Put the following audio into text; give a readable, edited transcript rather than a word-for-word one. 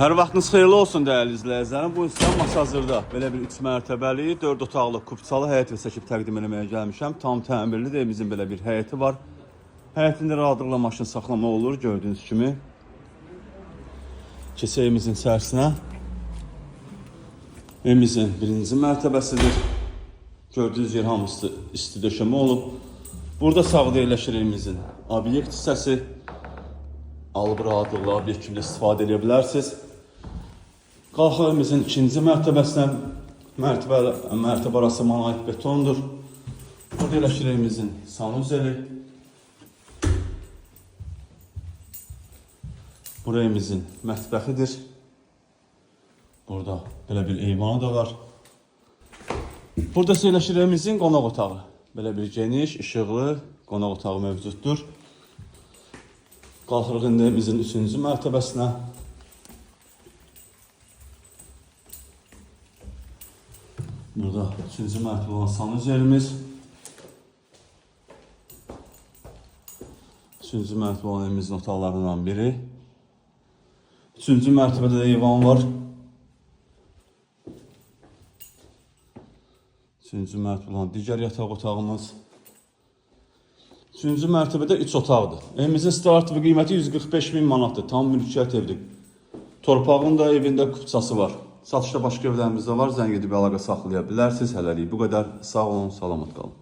Hər vaxtınız xeyirli olsun dəyərli izləyicilərim. Bu insan masa hazırda belə bir 3 mərtəbəli, 4 otaqlı, kubçalı həyət və çəkib təqdim etməyə gəlmişəm. Tam təmirli də evimizin belə bir həyəti var. Həyətində rahatlıqla maşın saxlamaq olur, gördüyünüz kimi. Keçək evimizin içərisinə. Evimizin birinci mərtəbəsidir. Gördüyünüz yer hamısı isti döşəmə olub. Burada sağda yerləşir evimizin obyekt hissəsi. Alıb rahatlıqla obyekt kimi istifadə edə bilərsiniz. Qalxıq evimizin ikinci mərtəbəsinə. Mərtəbə arası monolit betondur. Burada yerləşir evimizin sanuzeli. Burası evimizin mətbəxidir. Burada belə bir eyvanı da var. Burada yerləşir evimizin qonaq otağı. Belə bir geniş, işıqlı qonaq otağı mövcuddur. Qalxırıq indi evimizin üçüncü mərtəbəsinə. Burada üçüncü mərtəbə olan sanuzelimiz. Üçüncü mərtəbə olan evimizin otaqlarından biri. Üçüncü mərtəbədə də eyvan var. Üçüncü mərtəbə olan digər yataq otağımız. Üçüncü mərtəbədə 3 otaqdır. Evimizin start və qiyməti 145.000 manatdır. Tam mülkiyyət evdir. Torpağın da evində kubçası var. Satışda başqa evlərimizdə var. Zəng edib əlaqə saxlaya bilərsiniz. Hələlik bu qədər. Sağ olun, salamat qalın.